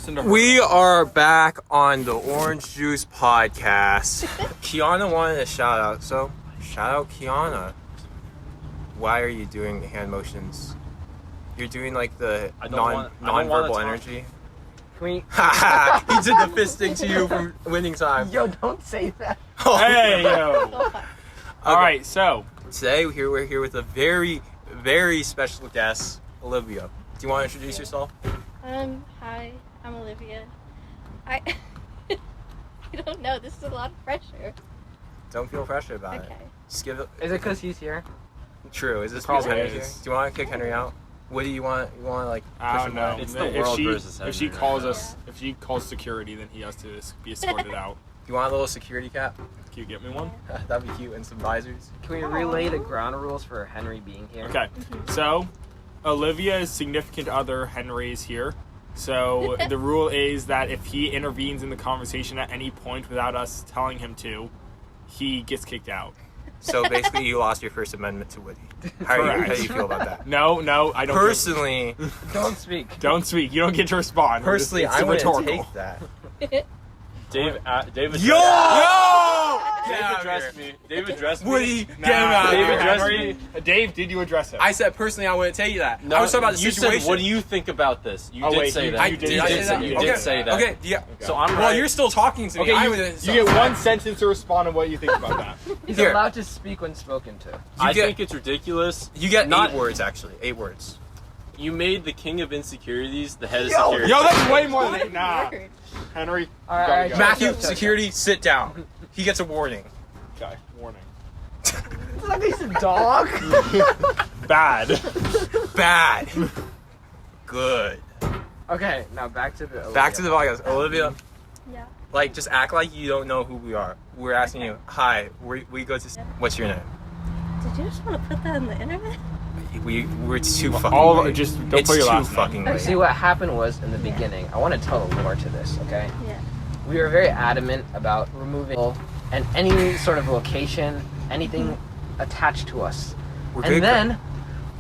listen to her. We are back on the Orange Juice podcast. Kiana wanted a shout out, so shout out Kiana. Why are you doing hand motions? You're doing like the non-verbal energy. Can we... He did the fisting to you from winning time. Yo, don't say that. Hey, yo. All right, so today we're here with a very, very special guest, Olivia. Do you want to introduce yourself? Hi, I'm Olivia. I don't know. This is a lot of pressure. Don't feel pressure about it. Okay. Just give it. Is it because he's here? True. Is this Probably because Henry's here? is. Do you want to kick Henry out? What do you want? You want to like? I push don't him know. out? It's the world versus If she Henry calls right us, if she calls security, then he has to be escorted out. Do you want a little security cap? Can you get me one? That'd be cute, and some visors. Can we relay the ground rules for Henry being here? Okay, so Olivia's significant other, Henry, is here. So the rule is that if he intervenes in the conversation at any point without us telling him to, he gets kicked out. So basically, you lost your First Amendment to Woody. How do you feel about that? No, I don't. Personally, Don't speak. Don't speak. You don't get to respond. personally, It's I wouldn't rhetorical. take that. Dave Yo! Dave addressed me. Dave addressed me. Woody, get Nah, him out of Dave here. addressed Henry, Dave, did you address him? I said personally, I wouldn't tell you that. No, I was talking about the you situation. said, what do you think about this? You Oh, did wait, say you- that. you did I say say that. You okay. did say that. Okay, yeah. So I'm Well, right. you're still talking to me. Okay, I you wouldn't- get one sentence to respond on what you think about that. He's Here. allowed to speak when spoken to. I get- think it's ridiculous. You get Not- 8 words, actually. 8 words. You made the king of insecurities the head of Yo! security. Yo, that's way more than nah. Word. Henry, All right, gotta all right, go. Matthew, Shut. security, sit down. He gets a warning. Okay, warning. It's like he's a dog. Bad. Bad. Good. Okay, now back to the... Back to the podcast. Olivia, Yeah. like, just act like you don't know who we are. We're asking you, hi, we go to... What's your name? Did you just want to put that on the internet? We're too fucking All of late. it, just don't It's put your too last name. fucking late. See, what happened was, in the beginning, I want to tell the lore to this, okay? Yeah. We were very adamant about removing and any sort of location, anything attached to us. We're good. And then,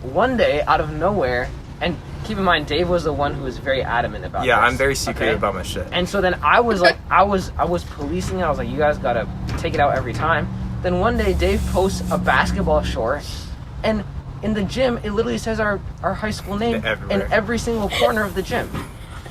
one day, out of nowhere, and keep in mind, Dave was the one who was very adamant about Yeah, this, I'm very secretive okay? about my shit. And so then I was like, I was policing it. I was like, you guys gotta take it out every time. Then one day, Dave posts a basketball short, and in the gym, it literally says our high school name Everywhere. in every single corner of the gym.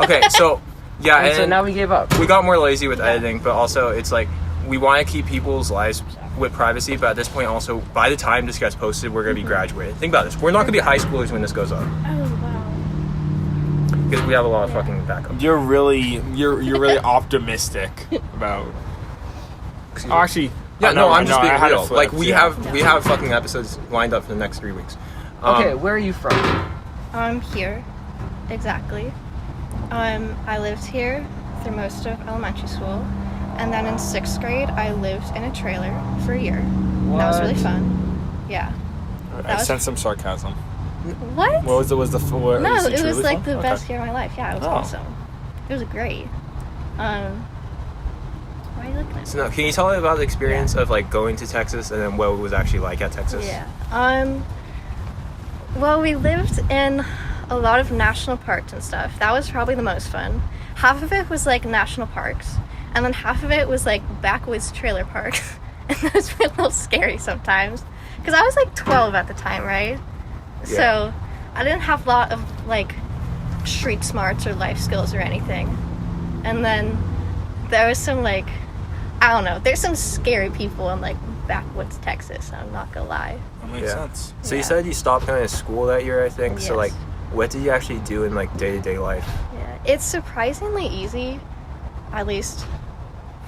Okay, so, yeah, And so and now we gave up. we got more lazy with editing, but also it's like, we want to keep people's lives with privacy, but at this point also, by the time this gets posted, we're going to be graduated. Think about this. We're not going to be high schoolers when this goes up, Oh wow. because we have a lot of fucking backup. You're really optimistic about. Oh, actually, Yeah, I no, know, I'm just I being had it real. flipped, Like, we yeah. have fucking episodes lined up for the next 3 weeks. Okay, where are you from? I'm here. Exactly. I lived here through most of elementary school, and then in 6th grade, I lived in a trailer for a year. That was really What? fun. Yeah. I That was- sense some sarcasm. What? What was the what, No, is it was truly like fun? the Okay. best year of my life. Yeah, it was Oh. awesome. It was great. Why are you looking at me? So, no, can you tell me about the experience of, like, going to Texas and then what it was actually like at Texas? Yeah. Well, we lived in a lot of national parks and stuff. That was probably the most fun. Half of it was like national parks, and then half of it was like backwoods trailer parks. And those were a little scary sometimes, because I was like 12 at the time, right? Yeah. So I didn't have a lot of like street smarts or life skills or anything. And then there was some like, I don't know, there's some scary people in like backwoods Texas, I'm not gonna lie. That makes Yeah. sense. So you Yeah. said you stopped going to school that year, I think. So, Yes. like, what did you actually do in, like, day-to-day life? Yeah, it's surprisingly easy, at least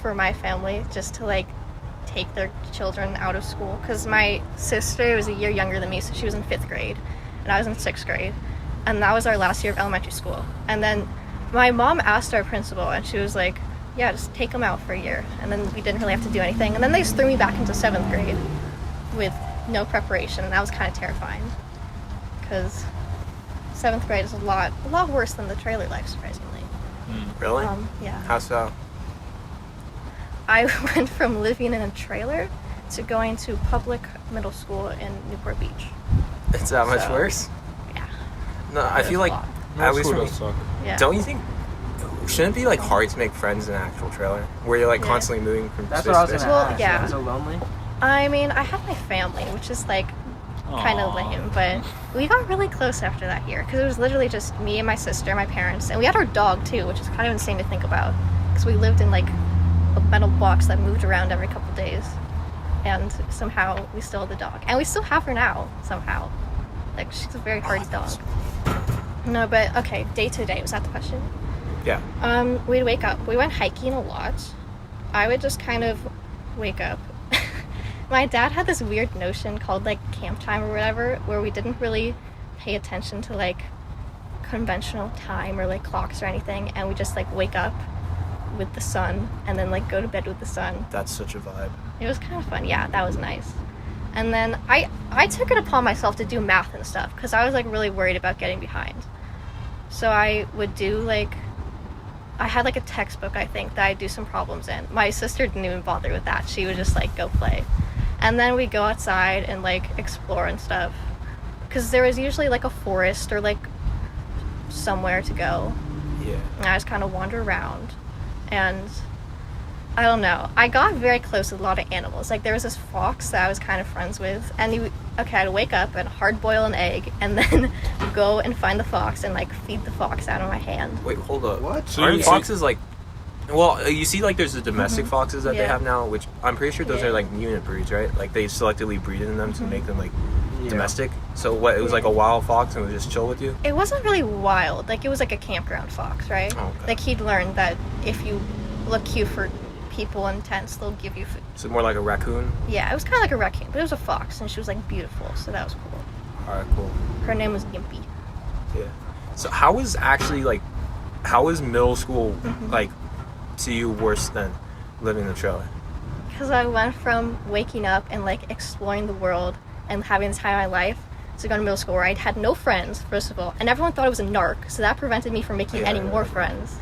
for my family, just to like take their children out of school. Because my sister was a year younger than me, so she was in 5th grade, and I was in 6th grade, and that was our last year of elementary school. And then my mom asked our principal, and she was like, "Yeah, just take them out for a year," and then we didn't really have to do anything. And then they just threw me back into 7th grade with no preparation, and that was kind of terrifying, because 7th grade is a lot worse than the trailer life, surprisingly. Really? Yeah. How so? I went from living in a trailer to going to public middle school in Newport Beach. It's that much So, worse? Yeah. No, I It feel was like, a lot. at least School for me, does suck. Yeah. don't you think shouldn't it be like hard to make friends in an actual trailer where you're like constantly moving from That's space what I was to gonna space? Well, ask. yeah. Is it so lonely? I mean, I have my family, which is like kind of lame, but we got really close after that year because it was literally just me and my sister, my parents, and we had our dog too, which is kind of insane to think about because we lived in like a metal box that moved around every couple days, and somehow we still had the dog, and we still have her now somehow. Like she's a very hardy dog. No, but okay, day to day, was that the question? Yeah. We'd wake up. We went hiking a lot. I would just kind of wake up. My dad had this weird notion called like camp time or whatever, where we didn't really pay attention to like conventional time or like clocks or anything, and we just like wake up with the sun and then like go to bed with the sun. That's such a vibe. It was kind of fun. Yeah, that was nice. And then I took it upon myself to do math and stuff because I was like really worried about getting behind. So I would do like, I had like a textbook, I think, that I'd do some problems in. My sister didn't even bother with that. She would just like go play. And then we'd go outside and like explore and stuff. Because there was usually like a forest or like somewhere to go. Yeah. And I just kind of wander around. And I don't know. I got very close with a lot of animals. Like there was this fox that I was kind of friends with. And I'd wake up and hard boil an egg and then go and find the fox and like feed the fox out of my hand. Wait, hold up. What? So aren't foxes like... Well, you see like there's the domestic foxes that they Yeah. have now, which I'm pretty sure those Yeah. are like unit breeds, right? Like they selectively breed in them to make them like Yeah. domestic. So what, it was like a wild fox and it was just chill with you? It wasn't really wild. Like, it was like a campground fox, right? Oh, okay. Like, he'd learned that if you look cute for people in tents, they'll give you food. So more like a raccoon? Yeah, it was kind of like a raccoon, but it was a fox, and she was, like, beautiful, so that was cool. Alright, cool. Her name was Gimpy. Yeah. So how was middle school like to you worse than living in the trailer? Because I went from waking up and, like, exploring the world and having the time of my life to go to middle school where I had no friends, first of all, and everyone thought I was a narc, so that prevented me from making any more friends.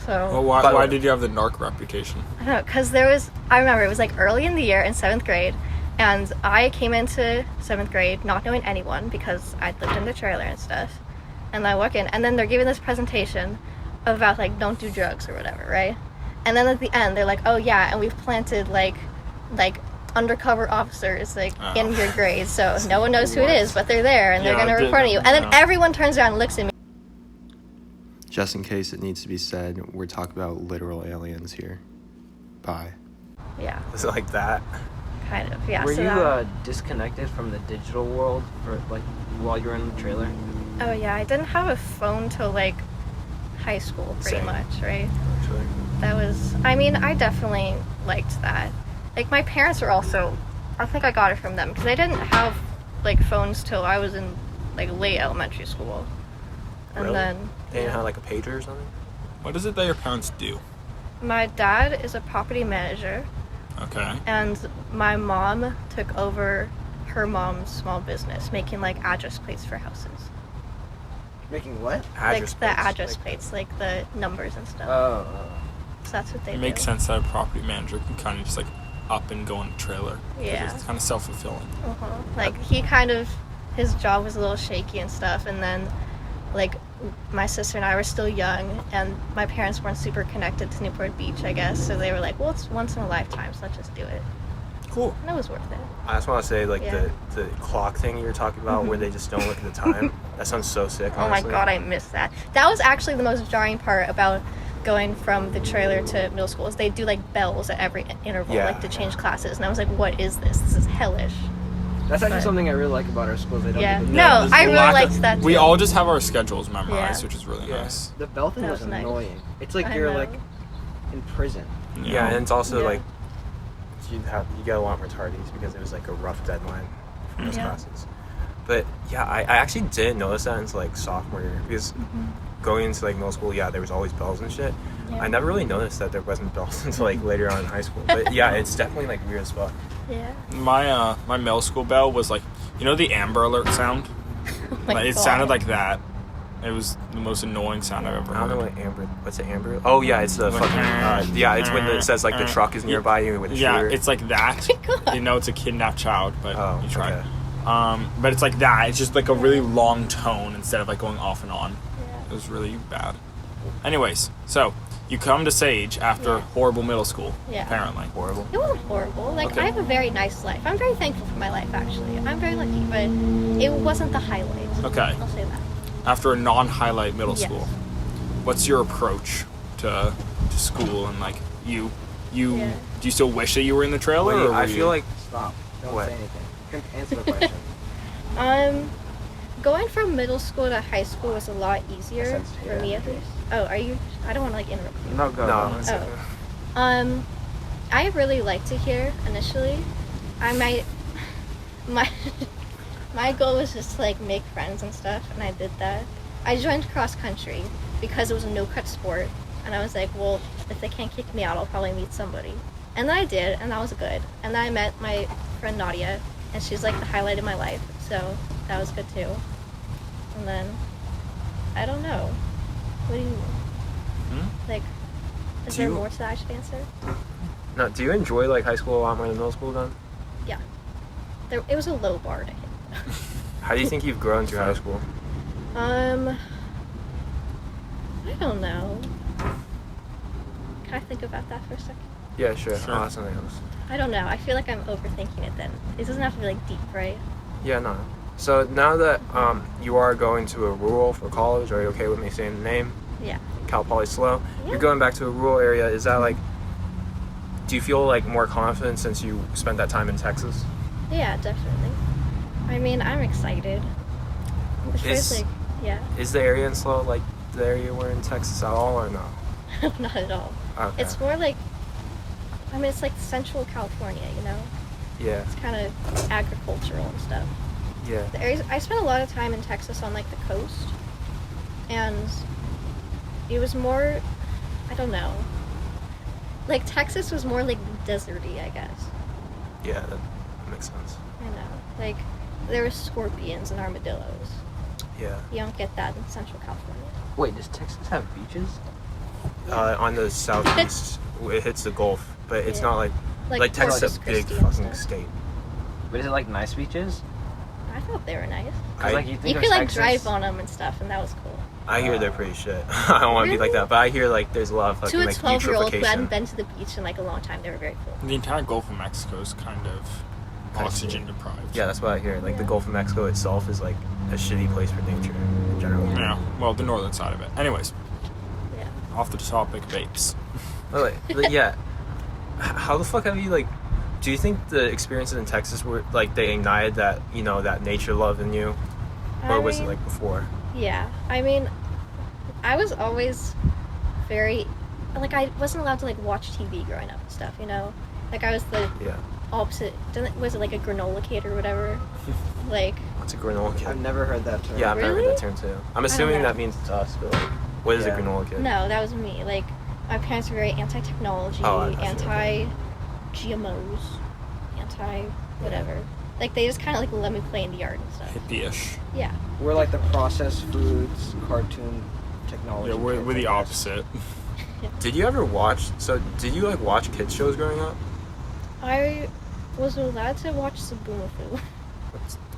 So... Well, By the why way- did you have the narc reputation? I don't know, because I remember it was like early in the year in 7th grade, and I came into 7th grade not knowing anyone because I'd lived in the trailer and stuff. And I walk in, and then they're giving this presentation about like don't do drugs or whatever, right? And then at the end, they're like, oh yeah, and we've planted like undercover officers like in your grade, so no one knows who it is, but they're there and they're Yeah, gonna report on you. And then everyone turns around and looks at me. Just in case it needs to be said, we're talking about literal aliens here. Bye. Yeah, Was it like that? kind of. Yeah. Were so you that- disconnected from the digital world for like while you were in the trailer? Oh yeah, I didn't have a phone till like high school, pretty Same. much, right? Actually. That was, I mean, I definitely liked that. Like, my parents were also, I think I got it from them, because I didn't have, like, phones till I was in, like, late elementary school. And Really? then, They didn't have like a pager or something? What is it that your parents do? my dad is a property manager, Okay. and my mom took over her mom's small business, making, like, address plates for houses. Making what? Address like, the plates. address Like- plates, like, the numbers and stuff. Oh. So that's what they It do. makes sense that a property manager can kind of just like up and go in a trailer. 'Cause Yeah. It's kind of self-fulfilling. Like, he kind of, his job was a little shaky and stuff, and then, like, my sister and I were still young, and my parents weren't super connected to Newport Beach, I guess, so they were like, well, it's once in a lifetime, so let's just do it. Cool. And it was worth it. I just want to say, like, Yeah. the clock thing you were talking about where they just don't look at the time. That sounds so sick, Oh my honestly. god, I missed that. That was actually the most jarring part about going from the trailer to middle school, is they do, like, bells at every interval, Yeah. like, to change classes, and I was like, what is this? This is hellish. That's actually But- something I really like about our schools. They don't Yeah. do the No, bells. I really Lack of- liked that, We too. all just have our schedules memorized, Yeah. which is really Yeah. nice. The bell thing That was was nice. annoying. It's like I you're know. like in prison. Yeah, and it's also Yeah. like you get a lot more tardies because it was like a rough deadline for those Yeah. classes. But yeah, I actually didn't notice that until like sophomore year because going into like middle school, yeah, there was always bells and shit. Yeah. I never really noticed that there wasn't bells until like later on in high school. But yeah, it's definitely like weird as fuck. Yeah. My middle school bell was like, you know, the Amber Alert sound. my Like, it God. sounded like that. It was the most annoying sound I've ever I don't know heard. what amber. What's it, amber? Oh yeah, it's the Like, fucking. Yeah, it's when it says like the truck is nearby you with a Yeah, shooter. it's like that. God. You know, it's a kidnapped child, but Oh, you try. okay. But it's like that. It's just like a really long tone instead of like going off and on. It was really bad. Anyways, so you come to Sage after Yeah. horrible middle school. Yeah. Apparently. Horrible. It wasn't horrible. Like, Okay. I have a very nice life. I'm very thankful for my life, actually. I'm very lucky, but it wasn't the highlight. Okay. I'll say that. After a non-highlight middle Yes. school, what's your approach to school and like you Yeah. do you still wish that you were in the trailer? Wait, or I were feel you- like Stop. Don't What? say anything. You can answer the question. Going from middle school to high school was a lot easier That's- for yeah. me at least. Oh, are you? I don't want to like interrupt you. No, go. no. go. It's Oh. okay. I really liked it here initially. My my goal was just to like make friends and stuff, and I did that. I joined cross country because it was a no cut sport, and I was like, well, if they can't kick me out, I'll probably meet somebody. And then I did, and that was good. And then I met my friend Nadia, and she's like the highlight of my life, so that was good too. And then I don't know. What do you like? Is Do there you- more to that I should answer? No, do you enjoy like high school a lot more than middle school then? It was a low bar to hit. How do you think you've grown through high school? I don't know. Can I think about that for a second? Yeah, sure. Sure. I'll ask something else. I don't know. I feel like I'm overthinking it then. It doesn't have to be like deep, right? Yeah, no. So now that you are going to a rural for college, are you okay with me saying the name? Yeah. Cal Poly SLO. Yeah. You're going back to a rural area. Is that like? Do you feel like more confident since you spent that time in Texas? Yeah, definitely. I mean, I'm excited. The Is- first, like, yeah. Is the area in SLO like the area you were in Texas at all, or no? Not at all. Okay. It's more like, I mean, it's like Central California, you know? Yeah. It's kind of agricultural and stuff. Yeah. The areas, I spent a lot of time in Texas on like the coast, and it was more, I don't know. Like Texas was more like deserty, I guess. Yeah, that makes sense. I know. Like there were scorpions and armadillos. Yeah. You don't get that in Central California. Wait, does Texas have beaches? On the southeast, it hits the Gulf, but it's Yeah. not like Like Texas is a Corpus big Christi and fucking stuff. state. But is it like nice beaches? I thought they were nice. 'Cause, I- like you think You of could like Texas, drive on them and stuff, and that was cool. I hear they're pretty shit. I don't want to be like Really? that, but I hear like there's a lot of fucking To a like 12-year-old who hadn't eutrophication. been to the beach in like a long time, they were very cool. The entire Gulf of Mexico is kind of oxygen deprived. Yeah, that's what I hear. Like the Yeah. Gulf of Mexico itself is like a shitty place for nature in general. Yeah. Well, the northern side of it. Anyways, Yeah. off the topic of apes. Oh, wait, but yeah. How the fuck have you like? Do you think the experiences in Texas were like they ignited that that nature love in you, or I was it mean, like before? Yeah, I mean, I was always very, like, I wasn't allowed to, like, watch TV growing up and stuff, you know? Like, I was the Yeah. opposite, was it, like, a granola kid or whatever? Like, What's a granola kid? I've never heard that term. Yeah, I've never heard Really? that term too. I'm assuming know. that means to us, but like, what is a Yeah. granola kid? no, that was me. Like, my parents were very anti-technology, Oh, I see, okay. anti-GMOs, anti-whatever. Like, they just kind of, like, let me play in the yard and stuff. Hippie-ish. Yeah. We're like the processed foods, cartoon technology. Yeah, we're kids, the I guess. opposite. Did you ever watch? So did you like watch kids shows growing up? I was allowed to watch Subumafu.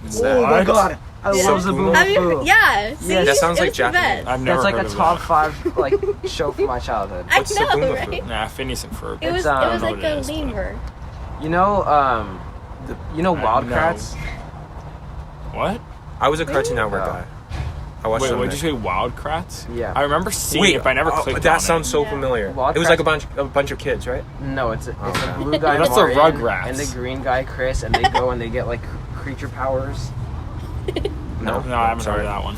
What's Oh that? my What? god! I Yeah. love the boom. Have you? Yeah. See? Yes. That sounds It like was the Japanese. best. I've never That's like heard a of top that. 5 like show from my childhood. I What's know, Subumafu? right? Nah, Phineas and Ferb. It was I it don't was know like what it a is, but- lemur. You know, Wild No. Kratts? What? I was a Cartoon Really? Network Oh. guy. I watched. Wait, some what of did it. you say? Wild Kratts? Yeah. I remember seeing Wait, it, but I never oh, clicked that on sounds it. so Yeah. familiar. Wild It was like Kratts- a bunch of kids, right? No, it's a Okay. blue guy That's the Martin Rugrats. and the green guy Chris, and they go and they get like creature powers. No, I haven't heard of that one.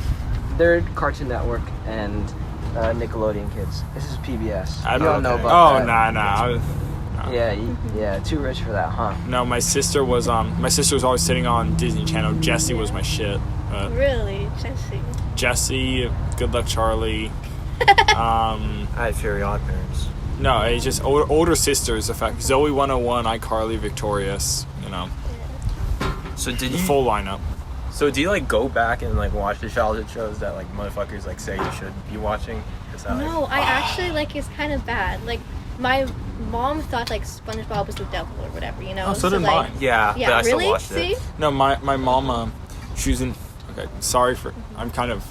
They're Cartoon Network and Nickelodeon kids. This is PBS. I You don't don't know okay. about Oh, that. nah. Yeah, too rich for that, huh? No, my sister was always sitting on Disney Channel. Jessie was my shit. Really, Jesse. Jessie, Good Luck Charlie. I had very odd parents. No, it's just older sisters. In fact, Zoe 101, iCarly, Victorious. You know, So did the you? full lineup. So do you like go back and like watch the childhood shows that like motherfuckers like say you should be watching? Is that, like- No, I actually like it's kind of bad. Like my mom thought like SpongeBob was the devil or whatever, you know. Oh, so did like, mine. Yeah, Yeah, but I still really? watched See? it. No, my mom, she was in. Okay, sorry for. I'm kind of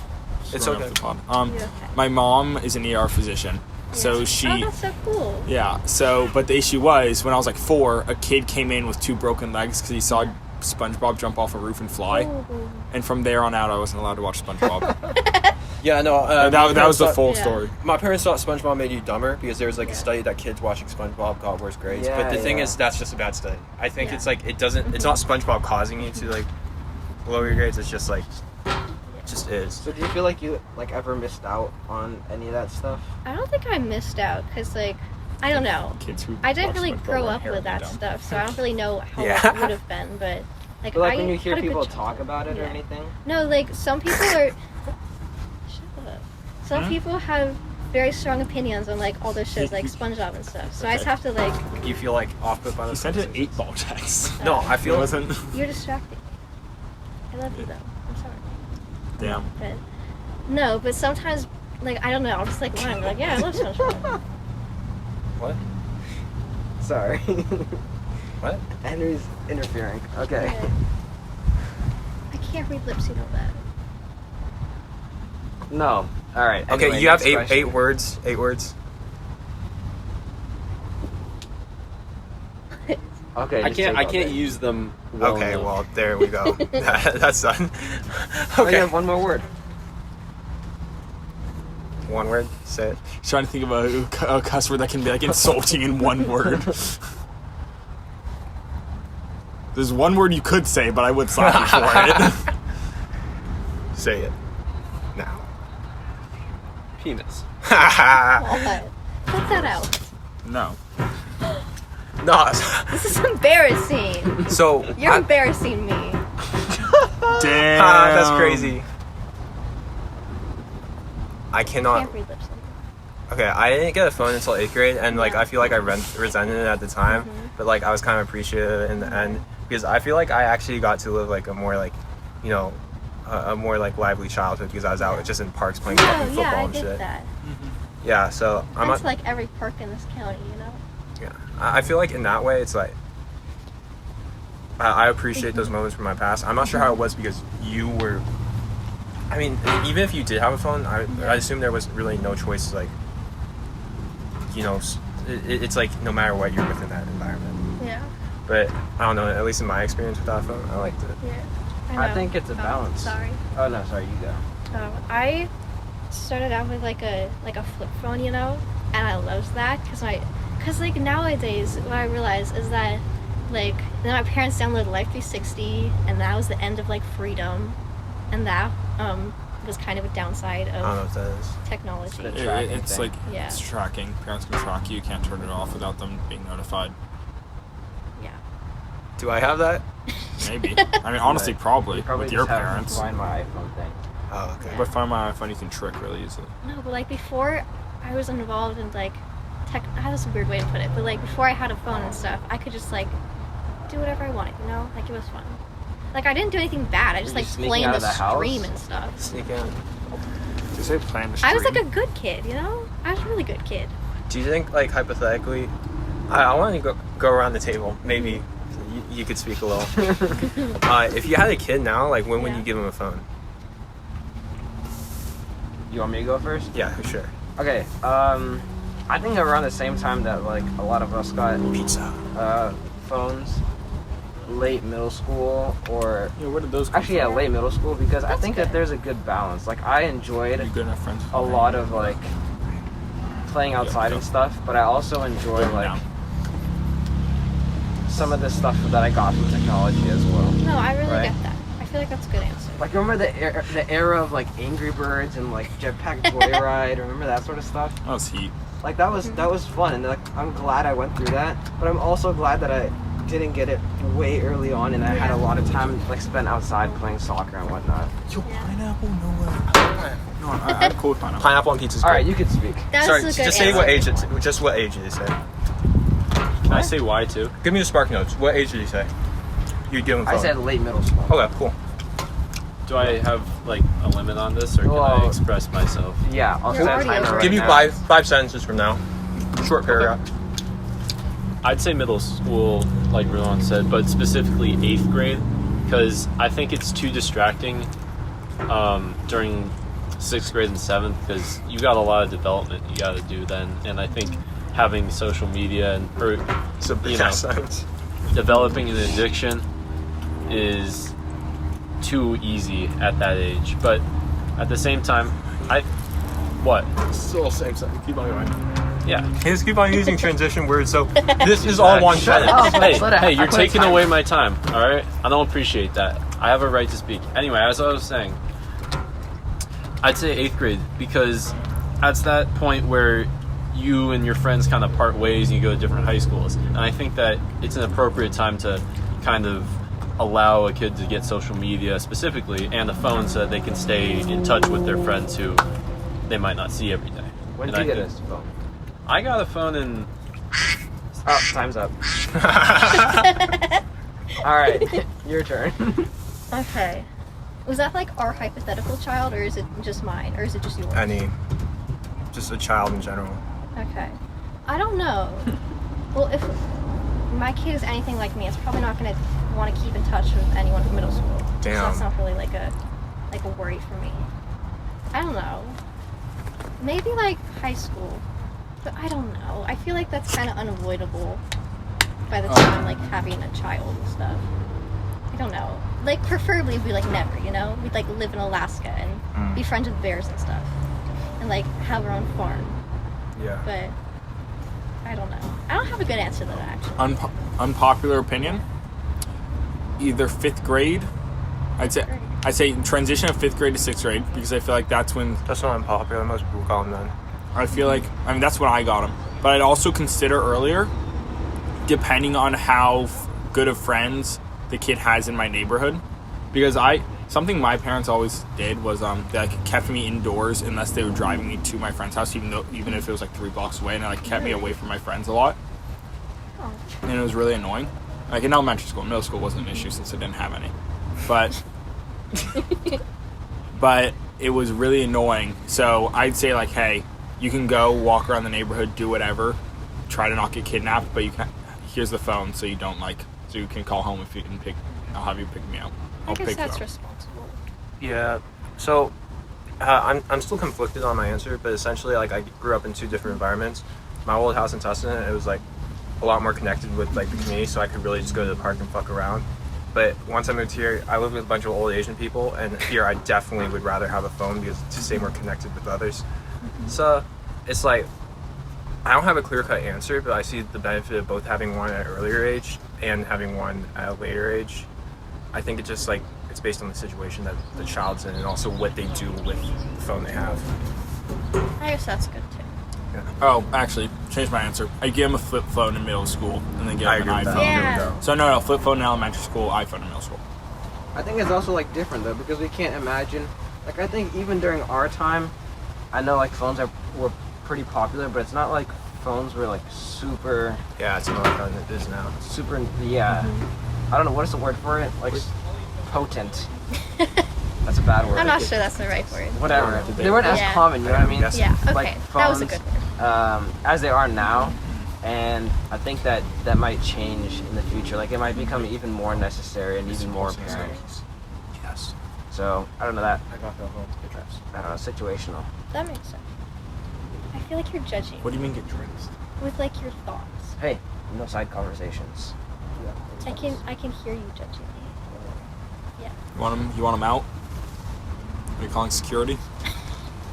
It's going okay. off the pod. You okay? My mom is an ER physician, so Yeah. she. Oh, that's so cool. Yeah. So, but the issue was when I was like 4, a kid came in with 2 broken legs because he saw SpongeBob jump off a roof and fly, Ooh. and from there on out, I wasn't allowed to watch SpongeBob. Yeah, no. that was the full Yeah. story. My parents thought SpongeBob made you dumber because there was like Yeah. a study that kids watching SpongeBob got worse grades. Yeah, but the thing yeah. is, that's just a bad study. I think Yeah. it's like it doesn't. It's not SpongeBob causing you to like lower your grades. It's just like it just is. So do you feel like you like ever missed out on any of that stuff? I don't think I missed out because, like, I don't know. Kids who I didn't watch really SpongeBob grow are up with that inherently stuff, so I don't really know how Yeah. it would have been. But like, But like I when you hear had a good people childhood. talk about it or Yeah. anything? No, like some people are. Shut up. Some Huh? people have very strong opinions on like all those shows, like SpongeBob and stuff. So I just have to like. You feel like off put by He the sent an conversation. 8-ball text. No, I It feel wasn't. You're distracting. I love you though. I'm sorry. Damn. But no, but sometimes like I don't know. I'll just like lie. I'm like, yeah, I love SpongeBob. What? Sorry. What? Henry's interfering. Okay. Yeah. I can't read lips. You know that. No. All right. Okay, anyway, you have next question. 8 words. 8 words. Okay. I just can't. take I all can't day. use them. Well Okay, enough. well there we go. That's done. Oh, you Okay. have one more word. One word. Say it. Trying to think of a cuss word that can be like insulting in one word. There's one word you could say, but I would slap you for it. Say it. Now. Penis. What? Cut that out. No. No. This is embarrassing. So You're I- embarrassing me. Damn. that's crazy. I cannot. Can't read lips. Okay, I didn't get a phone until 8th grade, and like I feel like I resented it at the time, but like I was kind of appreciative in the end because I feel like I actually got to live like a more like, you know, a more like lively childhood because I was out just in parks playing No, fucking football yeah, I and get shit. that. Yeah, so I'm That's not. like every park in this county, you know? Yeah, I feel like in that way it's like I appreciate those moments from my past. I'm not sure how it was because you were. I mean, even if you did have a phone, I assume there was really no choice. Like, you know, it's like no matter what, you're within that environment. Yeah. But I don't know. At least in my experience with that phone, I liked it. Yeah. I know. think it's a balance. Sorry. Oh no, sorry. You go. I started out with like a flip phone, you know, and I loved that because like nowadays what I realize is that like then my parents downloaded Life 360 and that was the end of like freedom, and that was kind of a downside I don't know of what that is. technology. It's a tracking It's thing. like Yeah. it's tracking. Parents can track you. You can't turn it off without them being notified. Yeah. Do I have that? Maybe. I mean, honestly, probably You probably with your just have parents. Find My iPhone thing. Oh, okay. But Find My iPhone, you can trick really easily. No, but like before I was involved in like tech. I have this weird way to put it, but like before I had a phone and stuff, I could just like do whatever I wanted, you know? Like it was fun. Like I didn't do anything bad. I just Were you like sneaking played out the of the house? stream and stuff. Sneak in. Did you say plan the I was like stream? a good kid, you know? I was a really good kid. Do you think, like, hypothetically, I want to go around the table. Maybe you could speak a little. If you had a kid now, like, when would Yeah. you give him a phone? You want me to go first? Yeah, sure. Okay. I think around the same time that like a lot of us got Pizza. phones, late middle school or Yeah, where did those come actually yeah, from? late middle school because I That's think good. that there's a good balance. Like I enjoyed You good enough friends? a lot of like playing outside and stuff, but I also enjoy like some of the stuff that I got from technology as well. No, I really Right. get that. I feel like that's a good answer. Like remember the era of like Angry Birds and like Jetpack Joyride, remember that sort of stuff? That was heat. Like that was fun, and like I'm glad I went through that. But I'm also glad that I didn't get it way early on, and I had a lot of time like spent outside playing soccer and whatnot. Yo, Yeah. pineapple? No way. No, I'm cool with pineapple. Pineapple on pizza's All good. right, you could speak. That's Sorry, a good just say answer. what age it's. Just what age did you say? Can I say why too? Give me the spark notes. What age did you say? You give him I phone. said late middle school. Okay, cool. Do I have like a limit on this, or can I Well, express myself? Yeah, I'll You're set a already timer over right Give you now. five sentences from now. Short paragraph. I'd say middle school, like Roland said, but specifically 8th grade, because I think it's too distracting during 6th grade and 7th, because you got a lot of development you got to do then, and I think having social media and developing an addiction is too easy at that age. But at the same time, Still same thing. Keep on going. Yeah. Just keep on using transition words. So this is all one sentence. Hey, you're taking away my time. All right, I don't appreciate that. I have a right to speak. Anyway, as I was saying, I'd say 8th grade, because that's that point where you and your friends kind of part ways and you go to different high schools. And I think that it's an appropriate time to kind of allow a kid to get social media specifically and a phone so that they can stay in touch with their friends who they might not see every day. When did you get a phone? I got a phone in... Oh, time's up. All right, your turn. Okay. Was that like our hypothetical child, or is it just mine, or is it just yours? Just a child in general. Okay. I don't know. Well, if my kid is anything like me, it's probably not going to want to keep in touch with anyone from middle school. Damn. So that's not really like a worry for me. I don't know. Maybe like high school, but I don't know. I feel like that's kind of unavoidable by the time like having a child and stuff. I don't know. Like preferably we like never, you know? We'd like live in Alaska and be friends with bears and stuff, and like have our own farm. Yeah. But I don't know. I don't have a good answer to that actually. Unpopular opinion. Either 5th grade. I'd say transition of 5th grade to 6th grade, because I feel like that's when That's not unpopular. Most people call them then. I feel like, I mean, that's when I got them. But I'd also consider earlier, depending on how good of friends the kid has in my neighborhood. Because something my parents always did was they like kept me indoors unless they were driving me to my friend's house, even if it was like 3 blocks away, and it like kept me away from my friends a lot. Oh. And it was really annoying. Like in elementary school, middle school wasn't an issue since I didn't have any. But it was really annoying. So I'd say like, hey, you can go walk around the neighborhood, do whatever, try to not get kidnapped, but here's the phone so you don't so you can call home if you can I'll have you pick me up. I guess that's responsible. Yeah. So I'm still conflicted on my answer, but essentially like I grew up in 2 different environments. My old house in Tustin, it was like a lot more connected with like the community, so I could really just go to the park and fuck around. But once I moved here, I lived with a bunch of old Asian people, and here I definitely would rather have a phone because to stay more connected with others. So it's like I don't have a clear-cut answer, but I see the benefit of both having one at an earlier age and having one at a later age. I think it's just like it's based on the situation that the child's in and also what they do with the phone they have. I guess that's good too. Yeah. Oh, actually, change my answer. I give him a flip phone in middle school, and then give I him agree an with iPhone. that. Yeah. So no, flip phone in elementary school, iPhone in middle school. I think it's also like different though, because we can't imagine. Like I think even during our time, I know like phones were pretty popular, but it's not like phones were like super. Yeah, it's not like it is now. Super. Yeah. I don't know what is the word for it. Like potent. That's a bad word. I'm not sure that's the right word. Whatever. They weren't as Yeah. common. You know what I mean? Yes. Yeah, okay. Like that was a phones, good word. as they are now, and I think that might change in the future. Like it might become even more necessary and even more apparent. Yes. So I don't know that. I got the home address. I don't know. Situational. That makes sense. I feel like you're judging What do you mean get dressed? with like your thoughts. Hey, no side conversations. I can hear you judging me. Yeah. You want him out? Are you calling security?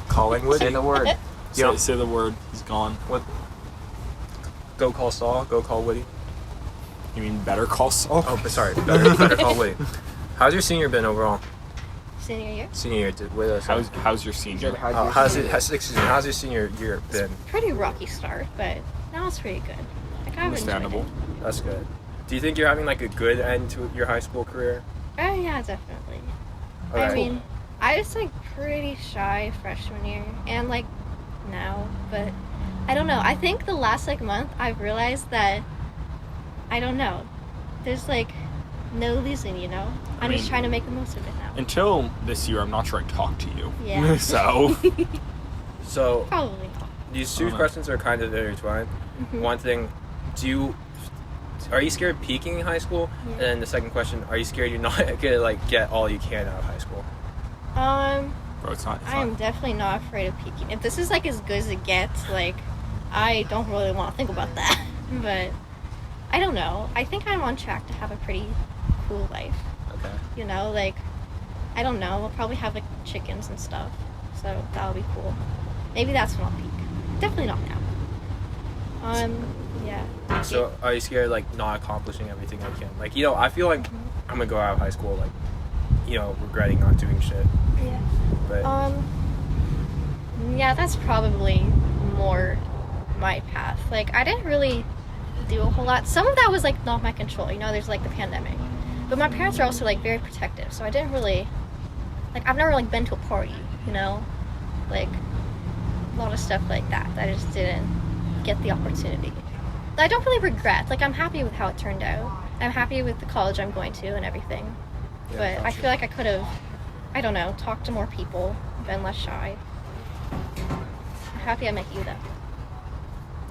Calling Woody. Say the word. Say the word. He's gone. What? Go call Saul. Go call Woody. You mean better call Saul? Oh, sorry. Better call Woody. How's your senior been overall? Senior year? Senior year. How's your senior? How's your senior year been? Pretty rocky start, but now it's pretty good. Like I've enjoyed Understandable. it. That's good. Do you think you're having like a good end to your high school career? Oh yeah, definitely. I Alright. mean, I was like pretty shy freshman year and like now, but I don't know. I think the last like month I've realized that I don't know. There's like no losing, you know? I'm just trying to make the most of it now. Until this year, I'm not sure I talked to you. Yeah. So Probably not. these 2 questions are kind of intertwined. Mhm. One thing, are you scared of peaking in high school? Yeah. And then the second question, are you scared you're not gonna like get all you can out of high school? Bro, it's not. I am definitely not afraid of peaking. If this is like as good as it gets, like, I don't really want to think about that. But I don't know. I think I'm on track to have a pretty cool life. Okay. You know, like, I don't know. We'll probably have like chickens and stuff, so that'll be cool. Maybe that's when I'll peak. Definitely not now. Yeah. So are you scared like not accomplishing everything I can? Like, you know, I feel like I'm gonna go out of high school like, you know, regretting not doing shit. Yeah. But Yeah, that's probably more my path. Like, I didn't really do a whole lot. Some of that was like not my control. You know, there's like the pandemic, but my parents are also like very protective, so I didn't really like. I've never like been to a party. You know, like a lot of stuff like that. I just didn't get the opportunity. But I don't really regret. Like, I'm happy with how it turned out. I'm happy with the college I'm going to and everything. Yeah, But I feel like I could have, I don't know, talked to more people, been less shy. I'm happy I met you though.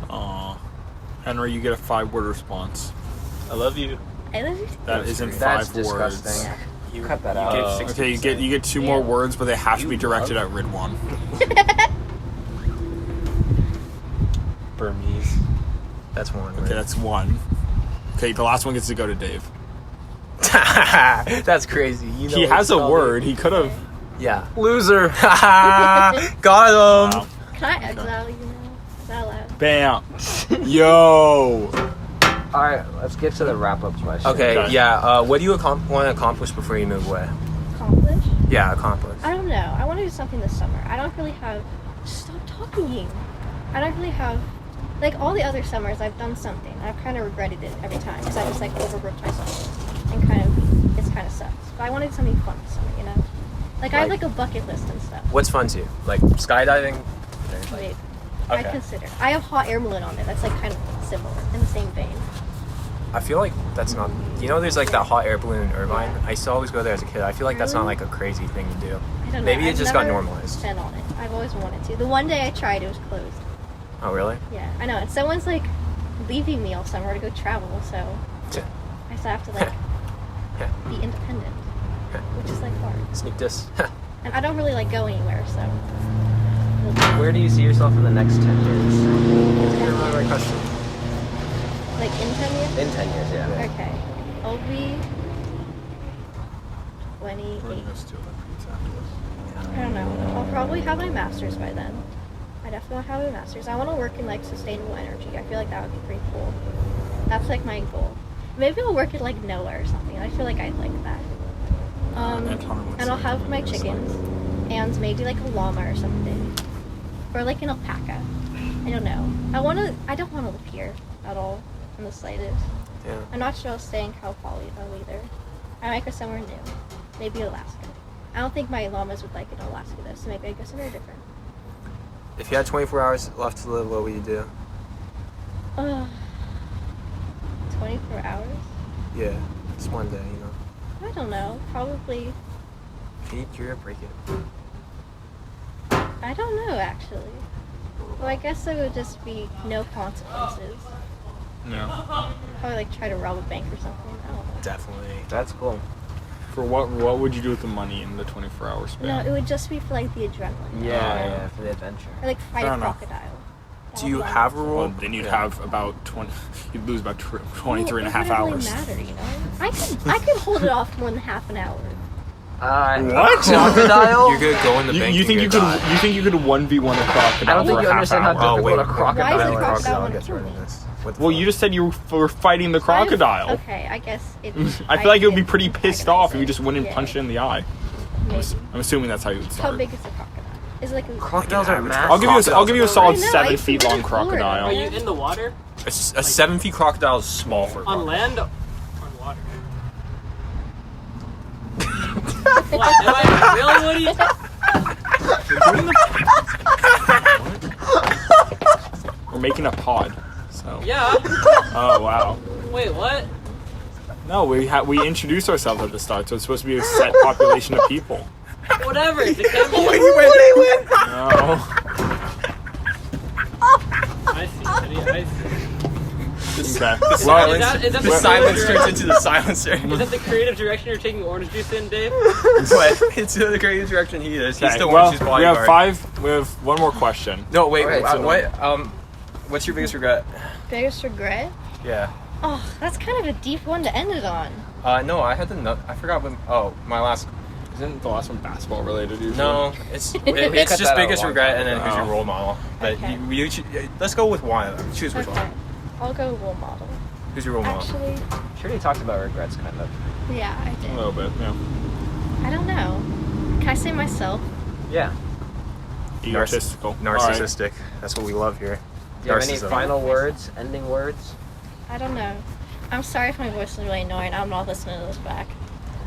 Aw. Henry, you get a 5-word response. I love you. I love you. That isn't That's 5 words. disgusting. you Cut that you out. gave Okay, 60%. you get 2 more words, but they have to be directed at Ridwan. Burmese. That's one. Okay, that's 1. Okay, the last one gets to go to Dave. That's crazy. You know He has a it's word. He could have. Yeah. Loser. Got him. Wow. Can I exile you now? Is that allowed? Bam. Yo. All right, let's get to the wrap-up question. Okay, Okay. yeah. What do you want to accomplish before you move away? Accomplish? Yeah, accomplish. I don't know. I want to do something this summer. I don't really have. Stop talking. I don't really have. Like, all the other summers, I've done something. I've kind of regretted it every time because I just like overworked myself and it's kind of sucks. But I want to do something fun this summer, you know. Like, I have like a bucket list and stuff. What's fun to you? Like skydiving? Maybe. Okay. I'd consider. I have hot air balloon on there. That's like kind of similar in the same vein. I feel like that's not. You know, there's like that hot air balloon in Irvine. I used to always go there as a kid. I feel like that's not like a crazy thing to do. I don't know. Maybe it I've just got never normalized. Been on it. I've always wanted to. The one day I tried, it was closed. Oh, really? Yeah, I know. And someone's like leaving me all summer to go travel, so Tch. I still have to like be independent, which is like hard. Sneak this. And I don't really like go anywhere, so. Where do you see yourself in the next 10 years? Right question. Like in 10 years? In 10 years, yeah. Okay. I'll be 28. I don't know. I'll probably have my master's by then. I definitely want to have a master's. I want to work in like sustainable energy. I feel like that would be pretty cool. That's like my goal. Maybe I'll work at like NOAA or something. I feel like I'd like that. And I'll have my chickens and maybe like a llama or something, or like an alpaca. I don't know. I don't want to live here at all in the slightest. Yeah. I'm not sure I'll stay in Cal Poly though either. I might go somewhere new. Maybe Alaska. I don't think my llamas would like it in Alaska though, so maybe I'd go somewhere different. If you had 24 hours left to live, what would you do? 24 hours? Yeah, just one day, you know. I don't know. Probably. Eat your break it. I don't know actually. Well, I guess it would just be no consequences. No. Probably like try to rob a bank or something. I don't know. Definitely. That's cool. For what would you do with the money in the 24-hour span? No, it would just be for like the adrenaline. Yeah, for the adventure. Or like fight Fair a enough. crocodile. That Do would you be have a awesome. rule? Well, then you'd have about 20. You'd lose about 23 and a half Well, it hours. wouldn't really matter, you know. I could hold it off more than half an hour. What? Crocodile? You're gonna go in the bank. You think and you get could? die. You think you could 1v1 a crocodile I don't think for you a half understand how hour? Oh, wait. difficult a crocodile Why is it is. a crocodile Crocodile gonna gets kill right me? in this. What the Well, fuck? you just said you were fighting the crocodile. Okay, I guess it. I feel like it would be pretty pissed off if you just wouldn't Yeah. punch it in the eye. Maybe. I'm assuming that's how you would How start. big is the crocodile? Is it like a Crocodiles are massive. I'll give you a solid I know, I 7 used to feet live long in Florida. Are crocodile. you in the water? A 7 feet crocodile is small for a On crocodile. land? On water? What? Am I really? What are you We're making a pod. So. Yeah. Oh wow. Wait, what? No, we introduce ourselves at the start, so it's supposed to be a set population of people. Whatever. The camera. No. I see. I see. Okay. The Well, silence, is that the the silence creative turns into the silencer. Is that the creative direction you're taking orange juice in, Dave? But it's the creative direction he is. He's okay, the well, orange juice we have bodyguard. We have one more question. No, wait. Alright, so- What? What's your biggest regret? Biggest regret? Yeah. Oh, that's kind of a deep one to end it on. No, I had the. I forgot when. Oh, my last. Isn't the last one basketball related usually? No, it's cut it's that just out a biggest long regret, time and then who's your ago. role model. But Okay. you should, let's go with one of them. Choose which Okay. one. I'll go role model. Who's your role model? Actually, Sure, you talked about regrets, kind of. yeah, I A did. little bit, yeah. I don't know. Can I say myself? Yeah. Egotistical. Narcissistic. That's what we love here. Do you have any Narcissism. final words, ending words? I don't know. I'm sorry if my voice is really annoying. I'm not listening to this back.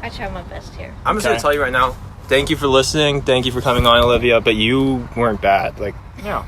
I tried my best here. I'm just gonna Okay. tell you right now. Thank you for listening. Thank you for coming on, Olivia. But you weren't bad. Like Yeah.